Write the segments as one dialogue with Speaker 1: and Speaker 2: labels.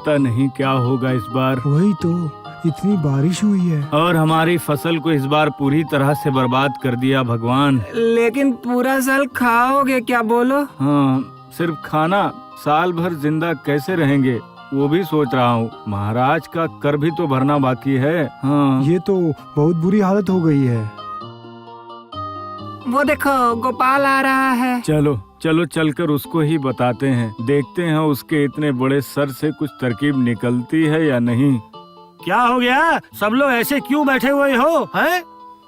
Speaker 1: पता नहीं क्या होगा इस बार।
Speaker 2: वही तो, इतनी बारिश हुई है
Speaker 1: और हमारी फसल को इस बार पूरी तरह से बर्बाद कर दिया भगवान।
Speaker 3: लेकिन पूरा साल खाओगे क्या बोलो?
Speaker 1: हाँ, सिर्फ खाना, साल भर जिंदा कैसे रहेंगे वो भी सोच रहा हूँ। महाराज का कर भी तो भरना बाकी है। हाँ,
Speaker 2: ये तो बहुत बुरी हालत हो गई है।
Speaker 3: वो देखो गोपाल आ रहा है।
Speaker 1: चलो चलो चलकर उसको ही बताते हैं, देखते हैं उसके इतने बड़े सर से कुछ तरकीब निकलती है या नहीं।
Speaker 4: क्या हो गया? सब लोग ऐसे क्यों बैठे हुए हो? हैं?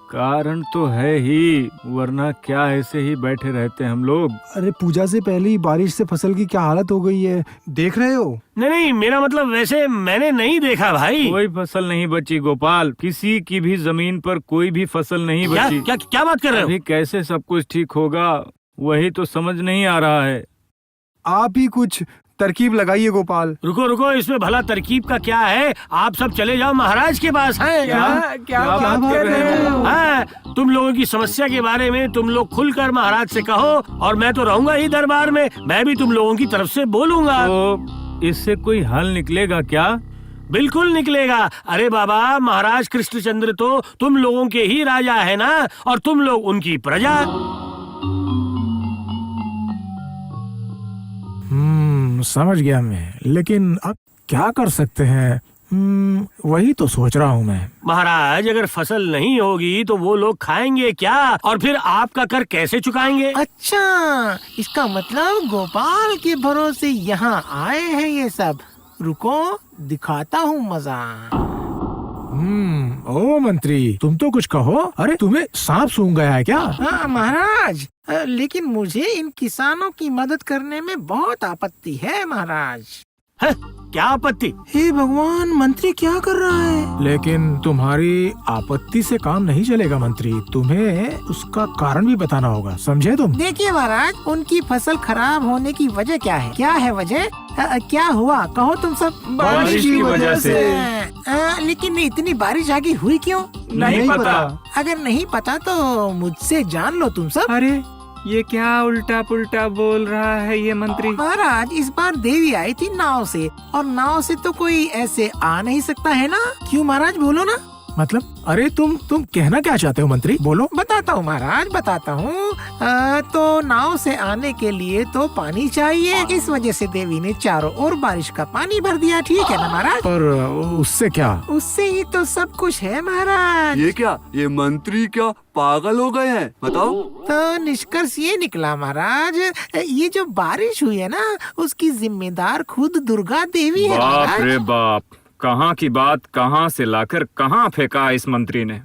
Speaker 1: कारण तो है ही, वरना क्या ऐसे ही बैठे रहते हम लोग।
Speaker 2: अरे पूजा से पहले ही बारिश से फसल की क्या हालत हो गई है, देख रहे हो?
Speaker 4: नहीं, मेरा मतलब वैसे मैंने नहीं देखा भाई।
Speaker 1: कोई फसल नहीं बची गोपाल, किसी की भी जमीन पर कोई भी फसल नहीं बची।
Speaker 4: क्या बात कर रहे हो?
Speaker 1: अभी कैसे सब कुछ ठीक होगा वही तो समझ नहीं आ रहा है।
Speaker 2: आप ही कुछ तरकीब लगाइए गोपाल।
Speaker 4: रुको, इसमें भला तरकीब का क्या है? आप सब चले जाओ महाराज के पास। हैं?
Speaker 3: क्या बात कर रहे हो?
Speaker 4: हाँ, तुम लोगों की समस्या के बारे में तुम लोग खुलकर महाराज से कहो, और मैं तो रहूंगा ही दरबार में, मैं भी तुम लोगों की तरफ से बोलूंगा।
Speaker 1: तो इससे कोई हल निकलेगा क्या?
Speaker 4: बिल्कुल निकलेगा। अरे बाबा, महाराज कृष्णचंद्र तो तुम लोगों के ही राजा है ना, और तुम लोग उनकी प्रजा।
Speaker 5: समझ गया मैं, लेकिन अब क्या कर सकते हैं? वही तो सोच रहा हूँ मैं।
Speaker 4: महाराज, अगर फसल नहीं होगी तो वो लोग खाएंगे क्या, और फिर आपका कर कैसे चुकाएंगे?
Speaker 6: अच्छा, इसका मतलब गोपाल के भरोसे यहाँ आए हैं ये सब। रुको, दिखाता हूँ मजा।
Speaker 5: ओ मंत्री, तुम तो कुछ कहो। अरे तुम्हें सांप सूंघ गया है क्या?
Speaker 6: हाँ महाराज, लेकिन मुझे इन किसानों की मदद करने में बहुत आपत्ति है महाराज।
Speaker 4: है? क्या आपत्ति?
Speaker 6: हे भगवान, मंत्री क्या कर रहा है?
Speaker 5: लेकिन तुम्हारी आपत्ति से काम नहीं चलेगा मंत्री, तुम्हें उसका कारण भी बताना होगा, समझे तुम?
Speaker 6: देखिए महाराज, उनकी फसल खराब होने की वजह क्या है? क्या है वजह? क्या हुआ, कहो तुम सब।
Speaker 1: बारिश की वजह से।
Speaker 6: लेकिन इतनी बारिश आगे हुई क्यों?
Speaker 1: नहीं पता।
Speaker 6: अगर नहीं पता तो मुझसे जान लो तुम सब।
Speaker 3: अरे ये क्या उल्टा पुल्टा बोल रहा है ये मंत्री?
Speaker 6: महाराज, इस बार देवी आई थी नाव से, और नाव से तो कोई ऐसे आ नहीं सकता है ना? क्यों महाराज, बोलो ना।
Speaker 5: मतलब, अरे तुम कहना क्या चाहते हो मंत्री, बोलो।
Speaker 6: बताता हूँ महाराज, बताता हूँ। तो नाव से आने के लिए तो पानी चाहिए, इस वजह से देवी ने चारों ओर बारिश का पानी भर दिया, ठीक है ना महाराज?
Speaker 5: पर उससे क्या?
Speaker 6: उससे ही तो सब कुछ है महाराज।
Speaker 7: ये क्या, ये मंत्री क्या पागल हो गए हैं? बताओ।
Speaker 6: तो निष्कर्ष ये निकला महाराज, ये जो बारिश हुई है ना, उसकी जिम्मेदार खुद दुर्गा देवी है
Speaker 1: बाप
Speaker 6: महाराज।
Speaker 1: रे बाप, कहाँ की बात कहाँ से लाकर कहाँ फेंका इस मंत्री ने।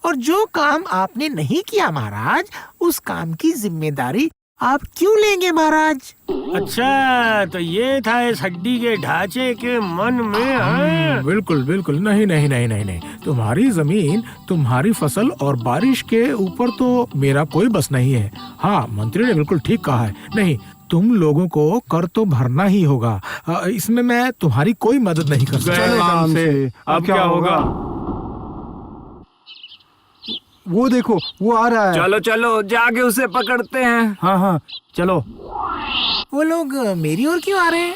Speaker 6: और जो काम आपने नहीं किया महाराज, उस काम की जिम्मेदारी आप क्यों लेंगे महाराज?
Speaker 4: अच्छा, तो ये था इस हड्डी के ढांचे के मन में। हाँ?
Speaker 5: बिल्कुल, नहीं, तुम्हारी जमीन, तुम्हारी फसल और बारिश के ऊपर तो मेरा कोई बस नहीं है। हाँ, मंत्री ने बिल्कुल ठीक कहा है। नहीं, तुम लोगों को कर तो भरना ही होगा, इसमें मैं तुम्हारी कोई मदद नहीं कर सकता।
Speaker 1: गए काम से, अब क्या होगा?
Speaker 2: वो देखो, वो आ रहा है।
Speaker 3: चलो चलो जाके उसे पकड़ते हैं।
Speaker 1: हाँ, चलो।
Speaker 6: वो लोग मेरी ओर क्यों आ रहे हैं?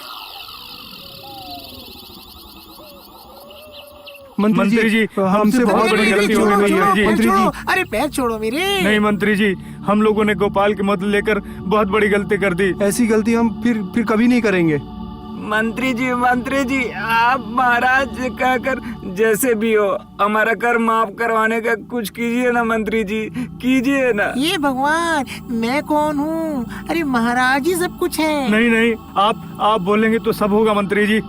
Speaker 1: मंत्री जी, हमसे बहुत बड़ी गलती हो गई है जी।
Speaker 6: मंत्री जी, अरे पैर छोड़ो मेरे।
Speaker 1: नहीं मंत्री जी, हम लोगों ने गोपाल की मदद लेकर बहुत बड़ी गलती कर दी।
Speaker 2: ऐसी गलती हम फिर कभी नहीं करेंगे।
Speaker 3: मंत्री जी, आप महाराज कहकर जैसे भी हो हमारा कर माफ करवाने का कुछ कीजिए ना मंत्री जी, कीजिए ना।
Speaker 6: ये भगवान, मैं कौन हूँ? अरे महाराज ही सब कुछ है।
Speaker 1: नहीं, आप बोलेंगे तो सब होगा मंत्री जी।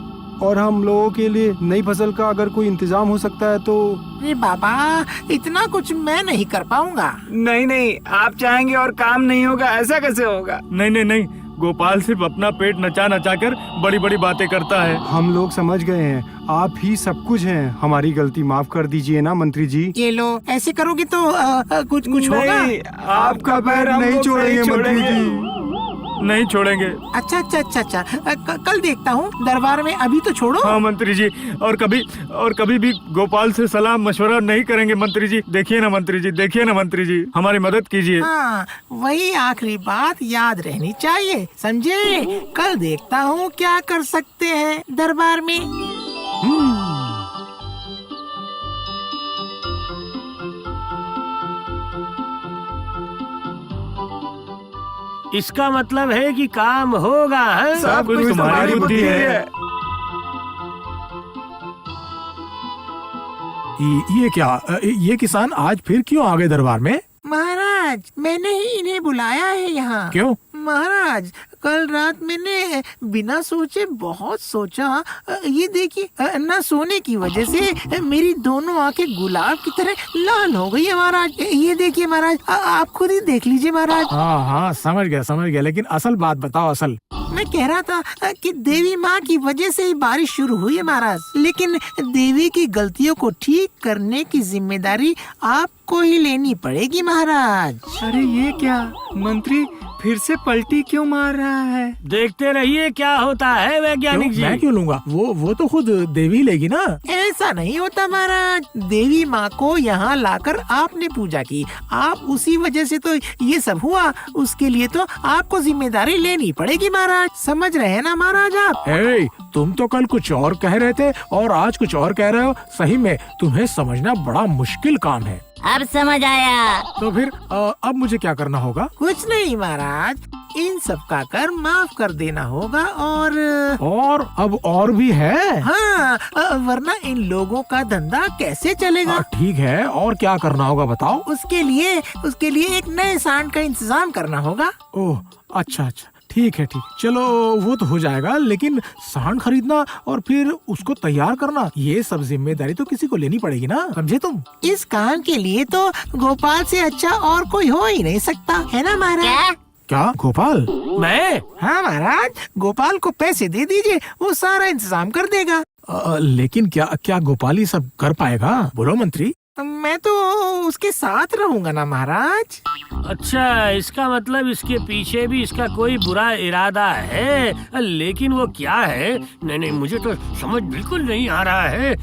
Speaker 2: और हम लोगों के लिए नई फसल का अगर कोई इंतजाम हो सकता है तो।
Speaker 6: अरे बाबा, इतना कुछ मैं नहीं कर पाऊंगा।
Speaker 3: नहीं, आप चाहेंगे और काम नहीं होगा, ऐसा कैसे होगा?
Speaker 1: नहीं, गोपाल सिर्फ अपना पेट नचा कर बड़ी बड़ी बातें करता है।
Speaker 2: हम लोग समझ गए हैं, आप ही सब कुछ हैं, हमारी गलती माफ कर दीजिए ना मंत्री जी।
Speaker 6: ये लो, ऐसे करोगे तो कुछ होगा?
Speaker 3: आपका पैर
Speaker 2: नहीं छोड़ेंगे मंत्री जी।
Speaker 1: नहीं छोड़ेंगे।
Speaker 6: अच्छा अच्छा अच्छा अच्छा, कल देखता हूँ दरबार में, अभी तो छोड़ो।
Speaker 1: हाँ मंत्री जी, और कभी भी गोपाल से सलाह मशवरा नहीं करेंगे मंत्री जी। देखिए ना मंत्री जी, देखिए ना मंत्री जी, हमारी मदद कीजिए।
Speaker 6: हाँ, वही आखिरी बात याद रहनी चाहिए, समझे? कल देखता हूँ क्या कर सकते हैं दरबार में।
Speaker 4: इसका मतलब है कि काम होगा, है?
Speaker 1: सब कुछ तुम्हारी बुद्धि है।
Speaker 5: ये क्या, ये किसान आज फिर क्यों आ गए दरबार में?
Speaker 6: महाराज, मैंने ही इन्हें बुलाया है यहाँ।
Speaker 5: क्यों?
Speaker 6: महाराज, कल रात मैंने बिना सोचे बहुत सोचा। ये देखिए, न सोने की वजह से मेरी दोनों आंखें गुलाब की तरह लाल हो गई है महाराज। ये देखिए महाराज, आप खुद ही देख लीजिए महाराज।
Speaker 5: हाँ हाँ, समझ गया, लेकिन असल बात बताओ, असल।
Speaker 6: मैं कह रहा था कि देवी माँ की वजह से ही बारिश शुरू हुई है महाराज, लेकिन देवी की गलतियों को ठीक करने की जिम्मेदारी आपको ही लेनी पड़ेगी महाराज।
Speaker 3: अरे ये क्या, मंत्री फिर से पलटी क्यों मार रहा है?
Speaker 4: देखते रहिए क्या होता है वैज्ञानिक जी।
Speaker 5: मैं क्यों लूंगा? वो तो खुद देवी लेगी ना।
Speaker 6: ऐसा नहीं होता महाराज, देवी माँ को यहाँ लाकर आपने पूजा की, आप उसी वजह से तो ये सब हुआ। उसके लिए तो आपको जिम्मेदारी लेनी पड़ेगी महाराज, समझ रहे हैं ना महाराज आप?
Speaker 5: तुम तो कल कुछ और कह रहे थे और आज कुछ और कह रहे हो। सही में तुम्हें समझना बड़ा मुश्किल काम है।
Speaker 8: अब समझ आया।
Speaker 5: तो फिर अब मुझे क्या करना होगा?
Speaker 6: कुछ नहीं महाराज, इन सब का कर माफ कर देना होगा। और
Speaker 5: अब और भी है?
Speaker 6: हाँ, वरना इन लोगों का धंधा कैसे चलेगा?
Speaker 5: ठीक है, और क्या करना होगा बताओ?
Speaker 6: उसके लिए एक नए सांड का इंतजाम करना होगा।
Speaker 5: ओह अच्छा, ठीक है, चलो वो तो हो जाएगा, लेकिन सांड खरीदना और फिर उसको तैयार करना, ये सब जिम्मेदारी तो किसी को लेनी पड़ेगी ना, समझे तुम?
Speaker 6: इस काम के लिए तो गोपाल से अच्छा और कोई हो ही नहीं सकता, है ना महाराज?
Speaker 5: क्या गोपाल?
Speaker 4: मैं?
Speaker 6: हाँ महाराज, गोपाल को पैसे दे दीजिए, वो सारा इंतजाम कर देगा।
Speaker 5: लेकिन क्या गोपाल ही सब कर पाएगा? बोलो मंत्री।
Speaker 6: मैं तो उसके साथ रहूंगा ना महाराज।
Speaker 4: अच्छा, इसका मतलब इसके पीछे भी इसका कोई बुरा इरादा है, लेकिन वो क्या है? नहीं, मुझे तो समझ बिल्कुल नहीं आ रहा है।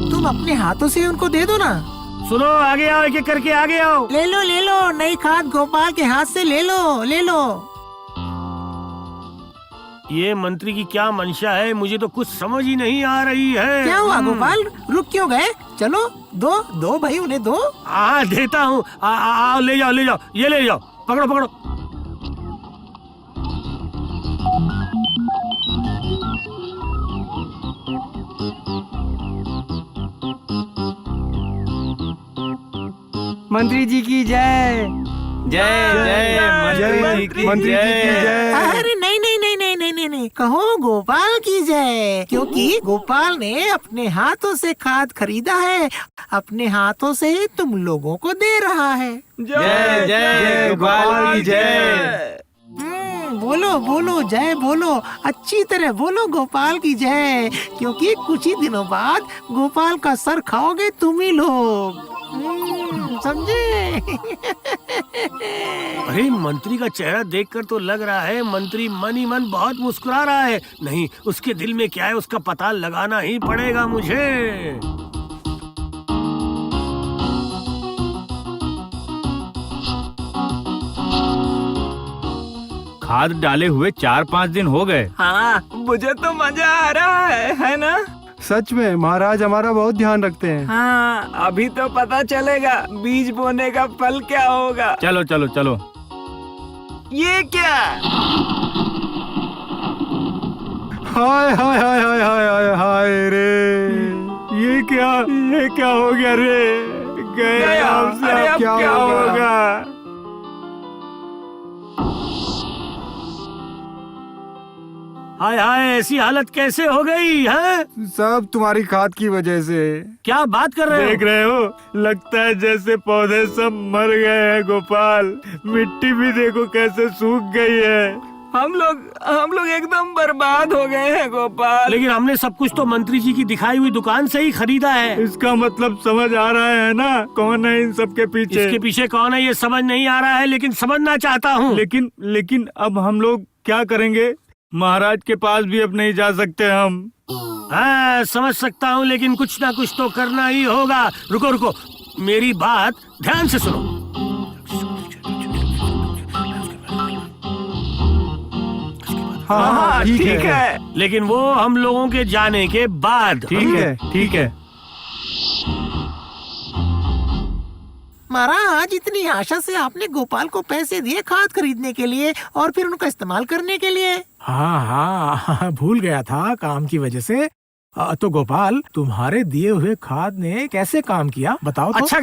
Speaker 6: तुम अपने हाथों से उनको दे दो ना।
Speaker 4: सुनो, आगे आओ, एक एक करके आगे आओ।
Speaker 6: ले लो, नई खाद गोपाल के हाथ से ले लो।
Speaker 4: ये मंत्री की क्या मंशा है, मुझे तो कुछ समझ ही नहीं आ रही है।
Speaker 6: क्या हुआ गोपाल, रुक क्यों गए? चलो दो भाई, उन्हें दो।
Speaker 4: हाँ, देता हूँ। आओ, ले जाओ, ये ले जाओ, पकड़ो।
Speaker 3: मंत्री जी की जय।
Speaker 2: मंत्री जी की जय।
Speaker 6: अरे नहीं, कहो गोपाल की जय, क्योंकि गोपाल ने अपने हाथों से खाद खरीदा है, अपने हाथों से ही तुम लोगों को दे रहा है।
Speaker 3: जय गोपाल की जय।
Speaker 6: बोलो जय बोलो, अच्छी तरह बोलो गोपाल की जय, क्योंकि कुछ ही दिनों बाद गोपाल का सर खाओगे तुम ही लोग, समझे?
Speaker 4: अरे, मंत्री का चेहरा देखकर तो लग रहा है मंत्री मन ही मन बहुत मुस्कुरा रहा है। नहीं, उसके दिल में क्या है उसका पता लगाना ही पड़ेगा मुझे।
Speaker 1: खाद डाले हुए 4-5 दिन हो गए।
Speaker 3: हाँ, मुझे तो मजा आ रहा है ना?
Speaker 2: सच में महाराज हमारा बहुत ध्यान रखते हैं।
Speaker 3: हाँ, अभी तो पता चलेगा बीज बोने का फल क्या होगा।
Speaker 1: चलो।
Speaker 3: ये क्या?
Speaker 2: हाय रे,
Speaker 1: ये क्या हो गया रे? गए हमसे,
Speaker 3: अरे
Speaker 1: अब क्या होगा?
Speaker 4: हाय हाय, ऐसी हालत कैसे हो गई है?
Speaker 2: सब तुम्हारी खाद की वजह से।
Speaker 4: क्या बात कर रहे हो?
Speaker 1: देख रहे हो, लगता है जैसे पौधे सब मर गए हैं गोपाल। मिट्टी भी देखो कैसे सूख गई है।
Speaker 3: हम लोग एकदम बर्बाद हो गए हैं गोपाल।
Speaker 4: लेकिन हमने सब कुछ तो मंत्री जी की दिखाई हुई दुकान से ही खरीदा है।
Speaker 1: इसका मतलब समझ आ रहा है ना कौन है इन सब के पीछे?
Speaker 4: इसके पीछे कौन है ये समझ नहीं आ रहा है, लेकिन समझना चाहता हूँ।
Speaker 1: लेकिन अब हम लोग क्या करेंगे? महाराज के पास भी अब नहीं जा सकते हम।
Speaker 4: हाँ, समझ सकता हूँ, लेकिन कुछ ना कुछ तो करना ही होगा। रुको रुको, मेरी बात ध्यान से सुनो।
Speaker 2: हाँ,
Speaker 3: ठीक है।
Speaker 4: लेकिन वो हम लोगों के जाने के बाद।
Speaker 1: ठीक है।
Speaker 6: महाराज, इतनी आशा से आपने गोपाल को पैसे दिए खाद खरीदने के लिए और फिर उनका इस्तेमाल करने के लिए।
Speaker 5: हाँ, भूल गया था काम की वजह से। तो गोपाल, तुम्हारे दिए हुए खाद ने कैसे काम किया बताओ तो?
Speaker 4: अच्छा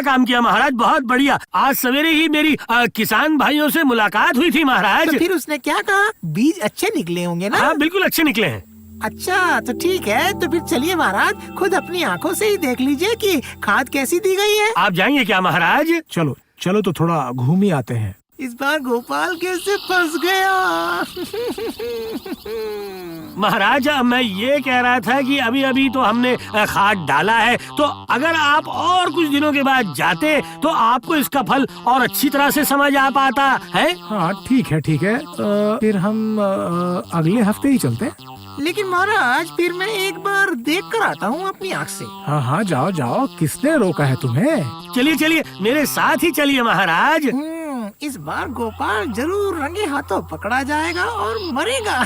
Speaker 4: काम किया महाराज, बहुत बढ़िया। आज सवेरे ही मेरी किसान भाइयों से मुलाकात हुई थी महाराज।
Speaker 6: तो फिर उसने क्या कहा? बीज अच्छे निकले होंगे ना?
Speaker 4: हाँ, बिल्कुल अच्छे निकले हैं।
Speaker 6: अच्छा, तो ठीक है। तो फिर चलिए महाराज, खुद अपनी आंखों से ही देख लीजिए कि खाद कैसी दी गई है।
Speaker 4: आप जाएंगे क्या महाराज?
Speaker 5: चलो तो थोड़ा घूम ही आते हैं।
Speaker 6: इस बार गोपाल कैसे फंस गया?
Speaker 4: महाराज, मैं ये कह रहा था कि अभी तो हमने खाद डाला है, तो अगर आप और कुछ दिनों के बाद जाते तो आपको इसका फल और अच्छी तरह से समझ आ पाता है।
Speaker 5: हाँ, ठीक है। फिर हम अगले हफ्ते ही चलते हैं।
Speaker 6: लेकिन महाराज, फिर मैं एक बार देख कर आता हूँ अपनी आँख से।
Speaker 5: हाँ, जाओ। किसने रोका है तुम्हें?
Speaker 4: चलिए मेरे साथ ही चलिए महाराज।
Speaker 6: इस बार गोपाल जरूर रंगे हाथों पकड़ा जाएगा और मरेगा।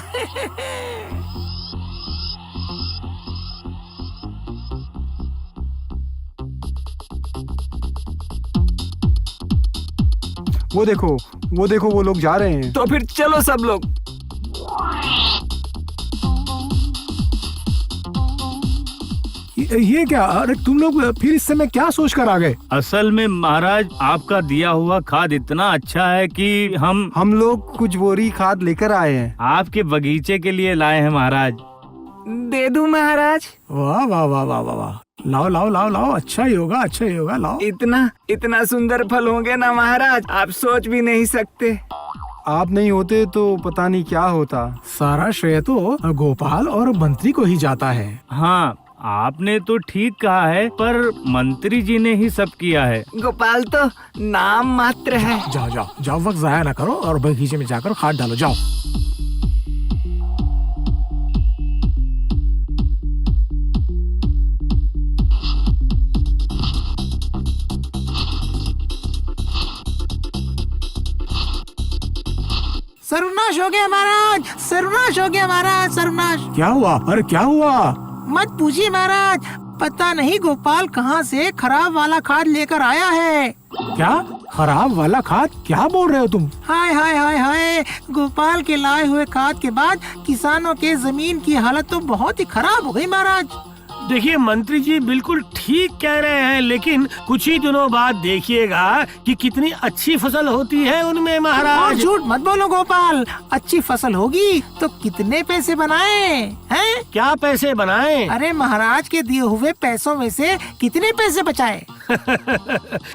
Speaker 2: वो देखो वो लोग जा रहे हैं।
Speaker 3: तो फिर चलो सब लोग।
Speaker 5: ये क्या? अरे तुम लोग फिर इस समय क्या सोच कर आ गए?
Speaker 1: असल में महाराज, आपका दिया हुआ खाद इतना अच्छा है कि हम
Speaker 2: लोग कुछ बोरी खाद लेकर आए हैं।
Speaker 1: आपके बगीचे के लिए लाए हैं महाराज।
Speaker 3: दे दूं महाराज?
Speaker 5: वाह वाह वाह वाह वाह वाह, लाओ। अच्छा ही होगा, लाओ।
Speaker 3: इतना सुंदर फल होंगे ना महाराज, आप सोच भी नहीं सकते।
Speaker 2: आप नहीं होते तो पता नहीं क्या होता।
Speaker 5: सारा श्रेय तो गोपाल और मंत्री को ही जाता है।
Speaker 1: हाँ, आपने तो ठीक कहा है, पर मंत्री जी ने ही सब किया है।
Speaker 3: गोपाल तो नाम मात्र है।
Speaker 5: जाओ, वक्त जाया ना करो और बगीचे में जाकर खाद डालो, जाओ।
Speaker 6: सर्वनाश हो गया महाराज, सर्वनाश।
Speaker 5: क्या हुआ? अरे क्या हुआ?
Speaker 6: मत पूछिए महाराज, पता नहीं गोपाल कहाँ से खराब वाला खाद लेकर आया है।
Speaker 5: क्या? खराब वाला खाद? क्या बोल रहे हो तुम?
Speaker 6: हाय, गोपाल के लाए हुए खाद के बाद किसानों के जमीन की हालत तो बहुत ही खराब हो गई महाराज।
Speaker 4: देखिए मंत्री जी बिल्कुल ठीक कह रहे हैं, लेकिन कुछ ही दिनों बाद देखिएगा कि कितनी अच्छी फसल होती है उनमें महाराज।
Speaker 6: झूठ मत बोलो गोपाल, अच्छी फसल होगी तो कितने पैसे बनाए हैं?
Speaker 4: क्या पैसे बनाए?
Speaker 6: अरे महाराज के दिए हुए पैसों में से कितने पैसे बचाए?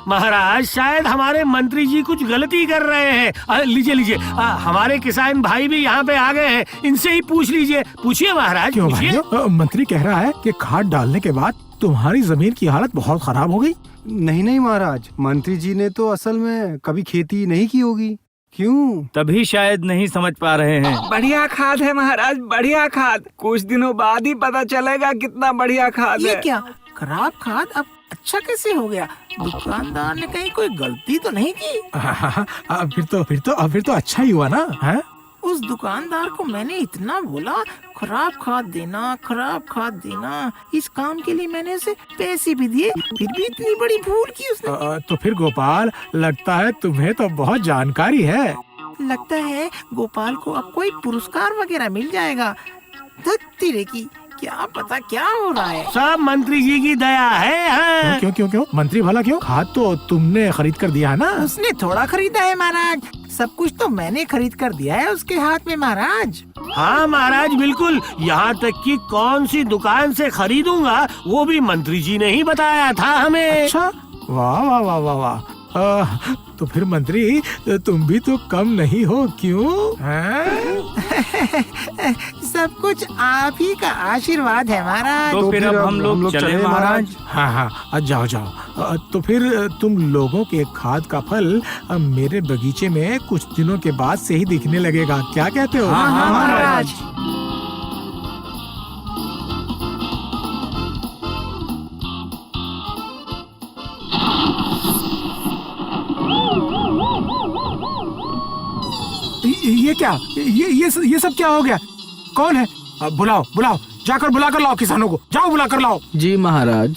Speaker 4: महाराज, शायद हमारे मंत्री जी कुछ गलती कर रहे हैं। लीजिए, हमारे किसान भाई भी यहाँ पे आ गए हैं, इनसे ही पूछ लीजिए। पूछिए महाराज।
Speaker 5: क्यों भाई? मंत्री कह रहा है कि खाद डालने के बाद तुम्हारी जमीन की हालत बहुत खराब हो गई।
Speaker 2: नहीं महाराज, मंत्री जी ने तो असल में कभी खेती नहीं की होगी। क्यों?
Speaker 1: तभी शायद नहीं समझ पा रहे हैं।
Speaker 3: बढ़िया खाद है महाराज, बढ़िया खाद। कुछ दिनों बाद ही पता चलेगा कितना बढ़िया खाद है।
Speaker 6: ये क्या खराब खाद अब अच्छा कैसे हो गया? दुकानदार ने कहीं कोई गलती तो नहीं की?
Speaker 5: फिर तो अच्छा ही हुआ ना। है?
Speaker 6: उस दुकानदार को मैंने इतना बोला खराब खाद देना, इस काम के लिए मैंने उसे पैसे भी दिए, फिर भी इतनी बड़ी भूल की उसने।
Speaker 5: तो फिर गोपाल, लगता है तुम्हें तो बहुत जानकारी है।
Speaker 6: लगता है गोपाल को अब कोई पुरस्कार वगैरह मिल जाएगा। धत्ती रे की, क्या पता क्या हो रहा है।
Speaker 4: सब मंत्री जी की दया है। हाँ।
Speaker 5: क्यों क्यों क्यों मंत्री भला क्यों? खाद तो तुमने खरीद कर दिया है ना?
Speaker 6: उसने थोड़ा खरीदा है महाराज, सब कुछ तो मैंने खरीद कर दिया है उसके हाथ में महाराज।
Speaker 4: हाँ महाराज बिल्कुल, यहाँ तक कि कौन सी दुकान से खरीदूंगा वो भी मंत्री जी ने ही बताया था हमें।
Speaker 5: अच्छा, वाह वाह वाह वाह वाह। तो फिर मंत्री तुम भी तो कम नहीं हो, क्यों?
Speaker 6: सब कुछ आप ही का आशीर्वाद है महाराज।
Speaker 1: तो फिर अब हम लोग चले महाराज।
Speaker 5: हाँ हाँ, जाओ जाओ। तो फिर तुम लोगों के खाद का फल मेरे बगीचे में कुछ दिनों के बाद से ही दिखने लगेगा, क्या कहते हो?
Speaker 1: हाँ महाराज।
Speaker 5: ये क्या, ये सब क्या हो गया? कौन है? बुलाओ बुलाओ, जाकर बुला कर लाओ किसानों को, जाओ बुला कर लाओ।
Speaker 3: जी महाराज।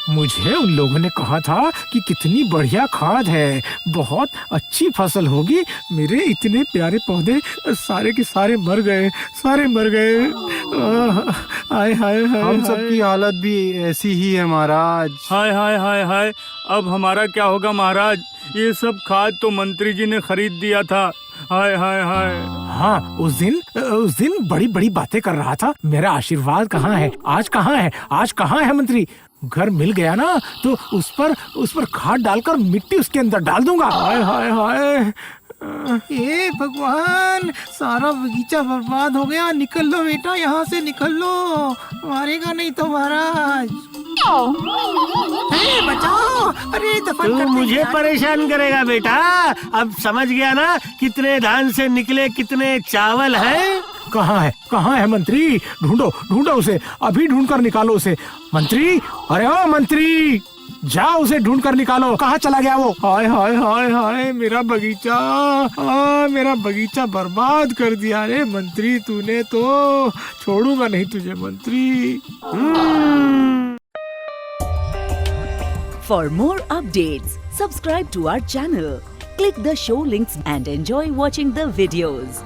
Speaker 5: मुझे उन लोगों ने कहा था कि कितनी बढ़िया खाद है, बहुत अच्छी फसल होगी। मेरे इतने प्यारे पौधे सारे के सारे मर गए, सारे मर गए। हाय हाय हाय।
Speaker 2: हम सबकी हालत भी ऐसी ही है महाराज।
Speaker 1: हाय हाय हाय हाय, अब हमारा क्या होगा महाराज? ये सब खाद तो मंत्री जी ने खरीद दिया था। हाय हाय हाय।
Speaker 5: हाँ, उस दिन बड़ी बड़ी बातें कर रहा था। मेरा आशीर्वाद कहाँ है? आज कहाँ है? आज कहाँ है मंत्री? घर मिल गया ना तो उस पर खाद डालकर मिट्टी उसके अंदर डाल दूंगा। हाय हाय हाय।
Speaker 6: हे भगवान, सारा बगीचा बर्बाद हो गया। निकल लो बेटा, यहाँ से निकल लो, मारेगा नहीं तो महाराज। बचाओ, अरे दफन
Speaker 4: तू
Speaker 6: कर दे
Speaker 4: मुझे
Speaker 6: यार।
Speaker 4: परेशान करेगा बेटा। अब समझ गया ना कितने धान से निकले कितने चावल हैं?
Speaker 5: कहाँ है मंत्री? ढूंढो उसे, अभी ढूंढ कर निकालो उसे। मंत्री, अरे ओ मंत्री, जाओ उसे ढूंढ कर निकालो। कहाँ चला गया वो? हाय हाय हाय हाय, मेरा बगीचा बर्बाद कर दिया रे मंत्री तूने तो। छोड़ूंगा नहीं तुझे मंत्री।
Speaker 8: For more updates, subscribe to our channel, click the show links and enjoy watching the videos.